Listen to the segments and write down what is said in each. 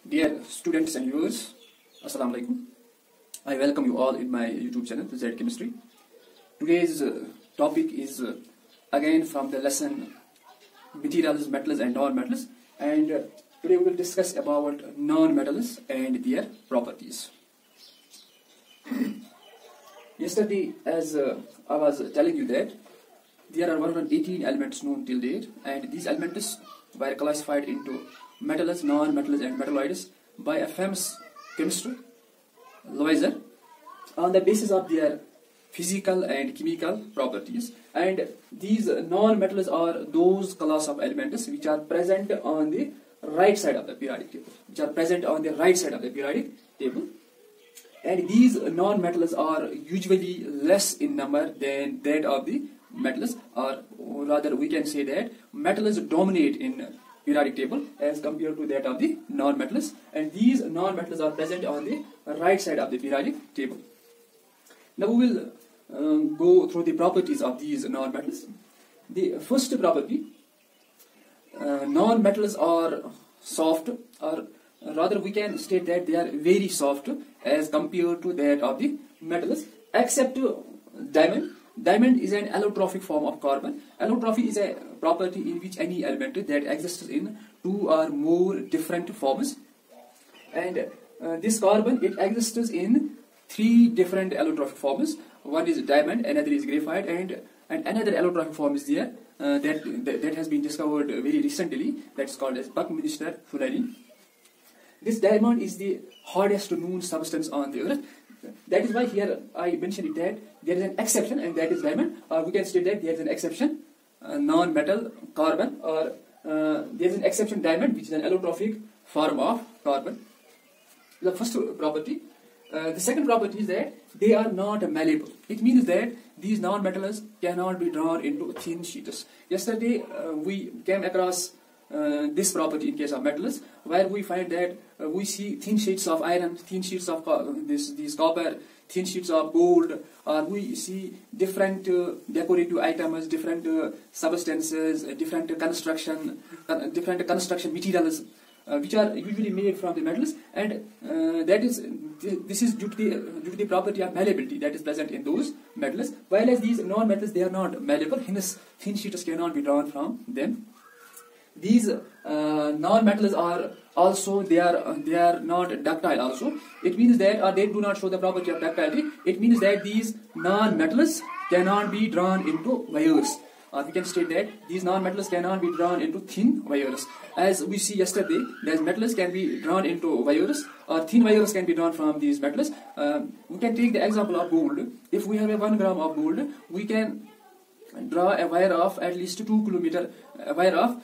Dear students and viewers, Assalamu alaikum. I welcome you all in my YouTube channel, Z Chemistry. Today's topic is again from the lesson Materials, Metals and Non-Metals, and today we will discuss about non-metals and their properties. Yesterday, as I was telling you that there are 118 elements known till date, and these elements were classified into metals, non-metals and metalloids by a famous chemist, Lavoisier, on the basis of their physical and chemical properties. And these non-metals are those class of elements which are present on the right side of the periodic table, and these non-metals are usually less in number than that of the metals, or rather we can say that metals dominate in periodic table as compared to that of the non-metals, and these non-metals are present on the right side of the periodic table. Now we will go through the properties of these non-metals. The first property, non-metals are soft, or rather we can state that they are very soft as compared to that of the metals, except diamond. Diamond is an allotrophic form of carbon. Allotrophy is a property in which any element that exists in two or more different forms, and this carbon, it exists in three different allotrophic forms. One is diamond, another is graphite, and another allotrophic form is there that has been discovered very recently. That's called as Buckminster fullerene. This diamond is the hardest known substance on the earth. That is why here I mentioned it that there is an exception, and that is diamond. Or we can state that there is an exception, non-metal carbon, or there is an exception diamond, which is an allotrophic form of carbon. The first property. The second property is that they are not malleable. It means that these non-metals cannot be drawn into thin sheets. Yesterday we came across this property in case of metals, where we find that we see thin sheets of iron, thin sheets of these copper, thin sheets of gold, or we see different decorative items, different substances, different construction materials, which are usually made from the metals, and this is due to the property of malleability that is present in those metals. Whereas these non-metals, they are not malleable, hence thin sheets cannot be drawn from them. These non-metals are also they are not ductile also. It means that they do not show the property of ductility. It means that these non-metals cannot be drawn into wires. We can state that these non-metals cannot be drawn into thin wires. As we see yesterday, that metals can be drawn into wires, or thin wires can be drawn from these metals. We can take the example of gold. If we have a 1 gram of gold, we can draw a wire of at least 2 kilometers, wire of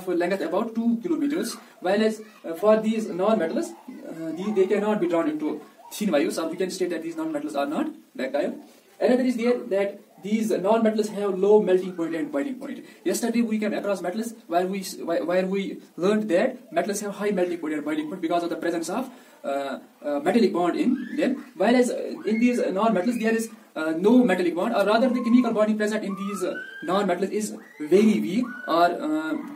length about 2 kilometers. Whereas for these non-metals, they cannot be drawn into thin wires, or we can state that these non-metals are not ductile. Another is there that these non-metals have low melting point and boiling point. Yesterday we came across metals where we learned that metals have high melting point and boiling point because of the presence of metallic bond in them. Whereas in these non-metals there is no metallic bond, or rather the chemical bonding present in these non-metals is very weak, or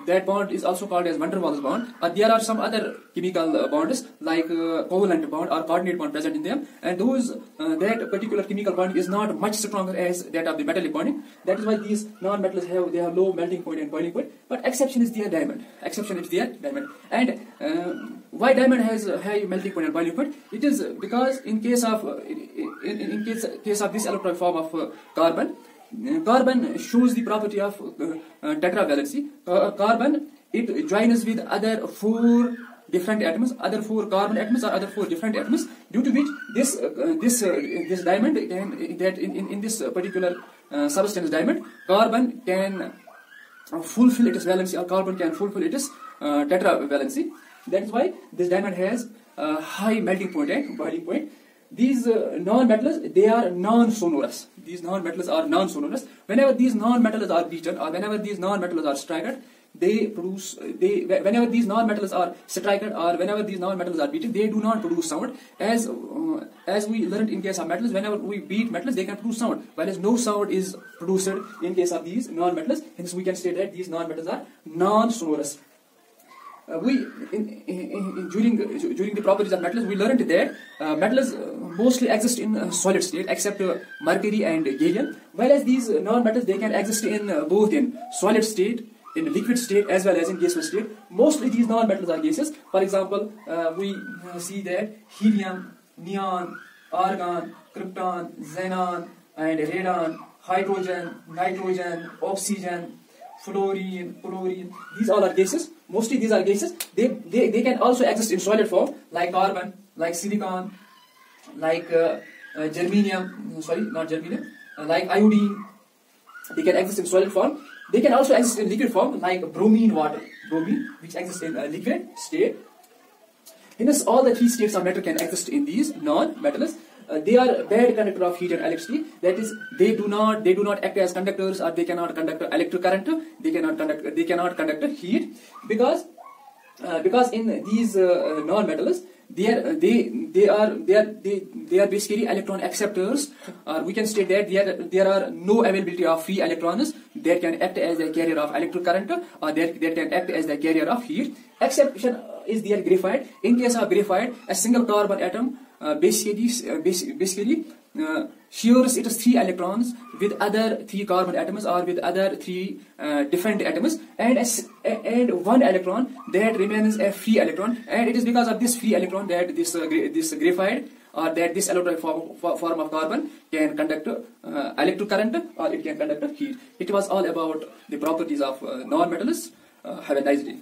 that bond is also called as van der Waals bond. There are some other chemical bonds like covalent bond or coordinate bond present in them, and those that particular chemical bond is not much stronger as that of the metallic bonding. That is why these non-metals have low melting point and boiling point. But exception is their diamond. And why diamond has high melting point and boiling point? It is because in case of this allotrophic form of carbon, carbon shows the property of tetravalency. Carbon, it joins with other 4 different atoms, other 4 carbon atoms, or other 4 different atoms, due to which this diamond in this particular substance diamond, carbon can fulfill its valency, or carbon can fulfill its tetravalency. That is why this diamond has high melting point and boiling point. These non-metals, they are non-sonorous. These non-metals are non-sonorous. Whenever these non-metals are beaten, or whenever these non-metals are struck, whenever these non-metals are struck, or whenever these non-metals are beaten, they do not produce sound. As we learned in case of metals, whenever we beat metals, they can produce sound, whereas no sound is produced in case of these non-metals. Hence we can state that these non-metals are non-sonorous. during the properties of metals, we learned that metals mostly exist in solid state except mercury and gallium, whereas these non-metals, they can exist in both in solid state, in liquid state, as well as in gaseous state. Mostly these non-metals are gases. For example, we see that helium, neon, argon, krypton, xenon, and radon, hydrogen, nitrogen, oxygen, fluorine, chlorine. These all are gases. Mostly these are gases. They can also exist in solid form, like carbon, like silicon, like germanium. Sorry, not germanium. Like iodine. They can exist in solid form. They can also exist in liquid form, like bromine water. Bromine, which exists in a liquid state. Hence, all the three states of matter can exist in these non-metals. They are bad conductor of heat and electricity. That is, they do not act as conductors, or they cannot conduct electric current. They cannot conduct heat, because in these non-metals, they are basically electron acceptors, or we can state that there are no availability of free electrons that can act as the carrier of electric current, or that can act as the carrier of heat. Exception is their graphite. In case of graphite, a single carbon atom basically shares its 3 electrons with other 3 carbon atoms, or with other 3 different atoms, and 1 electron that remains a free electron, and it is because of this free electron that this graphite, or that this electronic form of carbon can conduct electric current, or it can conduct heat. It was all about the properties of non-metals. Have a nice day.